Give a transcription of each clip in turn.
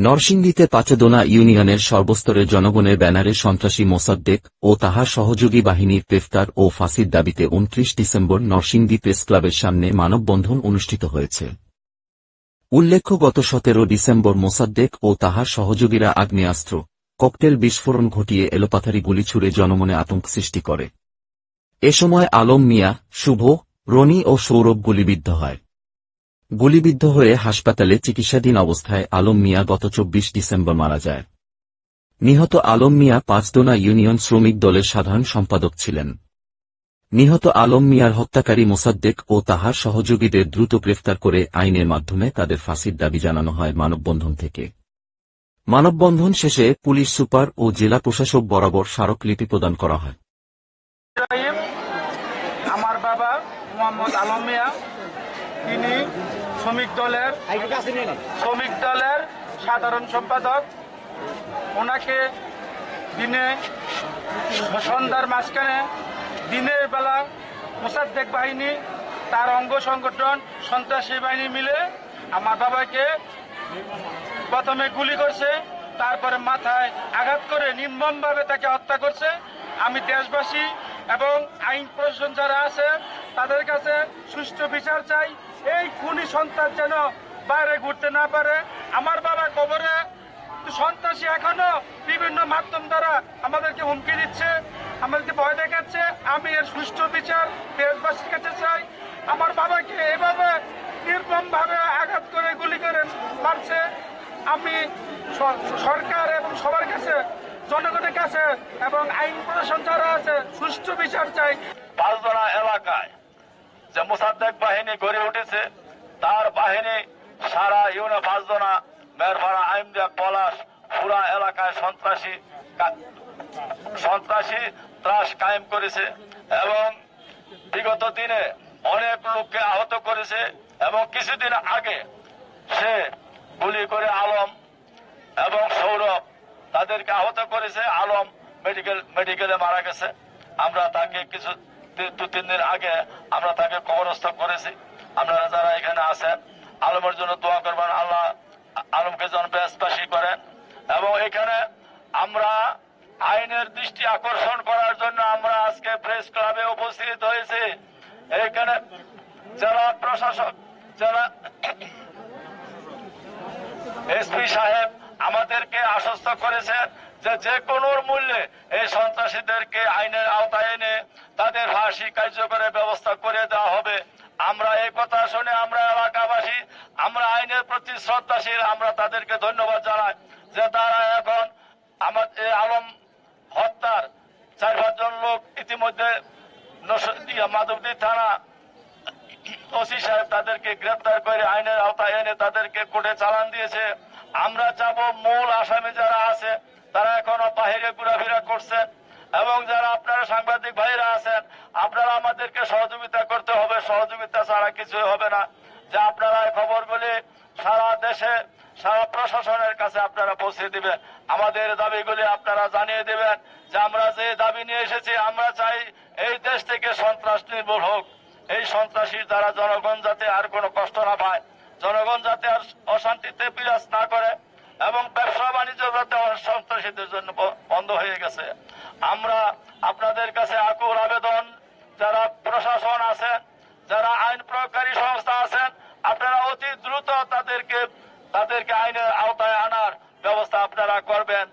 নরসিংদীতে পাচদোনা ইউনিয়নের সর্বস্তরের জনগণের ব্যানারে সন্ত্রাসী মোসাদ্দেক ও তাহার সহযোগী বাহিনীর গ্রেফতার ও ফাঁসির দাবিতে ২৯ ডিসেম্বর নরসিংদী প্রেসক্লাবের সামনে মানববন্ধন অনুষ্ঠিত হয়েছে। উল্লেখ্য, গত ১৭ ডিসেম্বর মোসাদ্দেক ও তাহার সহযোগীরা আগ্নেয়াস্ত্র, ককটেল বিস্ফোরণ ঘটিয়ে এলোপাথারি গুলি ছুড়ে জনমনে আতঙ্ক সৃষ্টি করে। এ সময় আলম মিয়া, শুভ, রনি ও সৌরভ গুলিবিদ্ধ হয়। গুলিবিদ্ধ হয়ে হাসপাতালে চিকিৎসাধীন অবস্থায় আলম মিয়া গত ২৪ ডিসেম্বর মারা যায়। নিহত আলম মিয়া পাঁচদোনা ইউনিয়ন শ্রমিক দলের সাধারণ সম্পাদক ছিলেন। নিহত আলম মিয়ার হত্যাকারী মোসাদ্দেক ও তাহার সহযোগীদের দ্রুত গ্রেফতার করে আইনের মাধ্যমে তাদের ফাঁসির দাবি জানানো হয় মানববন্ধন থেকে। মানববন্ধন শেষে পুলিশ সুপার ও জেলা প্রশাসক বরাবর স্মারকলিপি প্রদান করা হয়। আমার বাবা মোহাম্মদ আলম মিয়া, তিনি শ্রমিক দলের সাধারণ সম্পাদক। ওনাকে দিনে সন্ধ্যার মাঝখানে দিনের বেলা মোসাদ্দেক বাহিনী তার অঙ্গ সংগঠন সন্ত্রাসী বাহিনী মিলে আমার বাবাকে প্রথমে গুলি করছে, তারপরে মাথায় আঘাত করে নির্মমভাবে তাকে হত্যা করছে। আমি দেশবাসী এবং আইন প্রশাসন যারা আছে তাদের কাছে সুষ্ঠু বিচার চাই। এই খুনি সন্ত্রাস যেন বাইরে ঘুরতে না পারে। আমার বাবার কবরে সন্ত্রাসী এখনো বিভিন্ন মাধ্যম দ্বারা আমাদেরকে হুমকি দিচ্ছে, আমাদেরকে ভয় দেখাচ্ছে। আমি এর সুষ্ঠু বিচার দেশবাসীর কাছে চাই। আমার বাবাকে এভাবে নির্মমভাবে আঘাত করে গুলি করে মারছে। আমি সরকার এবং সবার কাছে, জনগণের কাছে এবং আইন প্রশাসন যারা আছে সুষ্ঠু বিচার চাই। পাঁচদোনা এলাকায় যে মোসাদ্দেক বাহিনী গড়ে উঠেছে, তার বাহিনী সারা ইউনিয়ন পাঁচদোনা, মেরপাড়া, আইমদিয়া, পলাশ পুরা এলাকায় সন্ত্রাসী ত্রাস কায়েম করেছে এবং বিগত দিনে অনেক লোককে আহত করেছে এবং কিছুদিন আগে সে গুলি করে আলম এবং সৌরভ তাদেরকে আহত করেছে। আলম মেডিকেলে মারা গেছে। আমরা তাকে দু তিন দিন আগে আমরা তাকে কবরস্থ করেছি। আপনারা যারা এখানে আছেন আলমের জন্য দোয়া করবেন, আল্লাহ আলমকে যেন বেশবাসী করেন। এবং এখানে আমরা আইনের দৃষ্টি আকর্ষণ করার জন্য আমরা আজকে প্রেস ক্লাবে উপস্থিত হয়েছি। এখানে জেলা প্রশাসক, জেলা এসপি সাহেব আমাদেরকে আশ্বস্ত করেছেন যে কোনো মূল্যে এই সন্ত্রাসীদেরকে আইনের আওতায় এনে তাদের ফাঁসি কার্যকরের ব্যবস্থা করে দেওয়া হবে। আমরা এই কথা শুনে আমরা এলাকাবাসী, আমরা আইনের প্রতি শ্রদ্ধাশীল, আমরা তাদেরকে ধন্যবাদ জানাই যে তারা এখন আমাদের আলম হত্যার ৪-৫ জন লোক ইতিমধ্যে মাধবদী থানা ওসি সাহেব তাদেরকে গ্রেপ্তার করে আইনের আওতায় এনে তাদেরকে কোর্টে চালান দিয়েছে। আমরা চাবো মূল আসামি যারা আছে তারা এখনো বাহিরে ঘোরাফেরা করছেন এবং যারা আপনারা সাংবাদিক ভাইরা আছেন আপনারা আমাদেরকে সহযোগিতা করতে হবে। সহযোগিতা ছাড়া কিছুই হবে না। যে আপনারা এই খবরগুলি সারা দেশে সারা প্রশাসনের কাছে আপনারা পৌঁছে দিবেন। আমাদের দাবিগুলি আপনারা জানিয়ে দিবেন যে আমরা যে দাবি নিয়ে এসেছি, আমরা চাই এই দেশ থেকে সন্ত্রাস নির্মূল হোক। এই সন্ত্রাসীর দ্বারা জনগণ যাতে আর কোনো কষ্ট না পায়, জনগণ যাতে আর অশান্তিতে বিরাজ না করে এবং ব্যবসা বাণিজ্য যাতে সন্ত্রাসীদের জন্য বন্ধ হয়ে গেছে। আমরা আপনাদের কাছে আকুল আবেদন, যারা প্রশাসন আছেন, যারা আইন প্রয়োগকারী সংস্থা আছেন, আপনারা অতি দ্রুত তাদেরকে আইনের আওতায় আনার ব্যবস্থা আপনারা করবেন।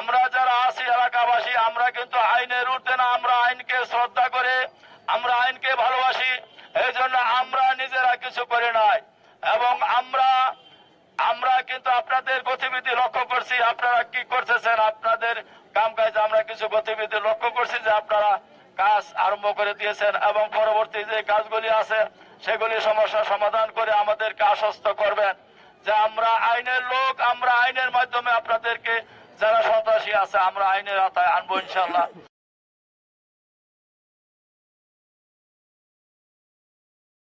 আমরা যারা আছি এলাকাবাসী, আমরা কিন্তু আইনের ঊর্ধ্বে না, আমরা আইনকে শ্রদ্ধা করে, আমরা আইনকে ভালোবাসি। এই জন্য আমরা নিজেরা কিছু করি নাই এবং আমরা কিন্তু আপনাদের গতিবিধি লক্ষ্য করছি। আপনারা কি করতেছেন, আপনাদের কাম কাজ আমরা কিছু গতিবিধি লক্ষ্য করছি যে আপনারা কাজ আরম্ভ করে দিয়েছেন এবং পরবর্তী যে কাজগুলি আছে সেগুলি সমস্যা সমাধান করে আমাদেরকে আশ্বস্ত করবেন যে আমরা আইনের লোক, আমরা আইনের মাধ্যমে আপনাদেরকে যারা সন্ত্রাসী আছে আমরা আইনের আওতায় আনবো ইনশাআল্লাহ।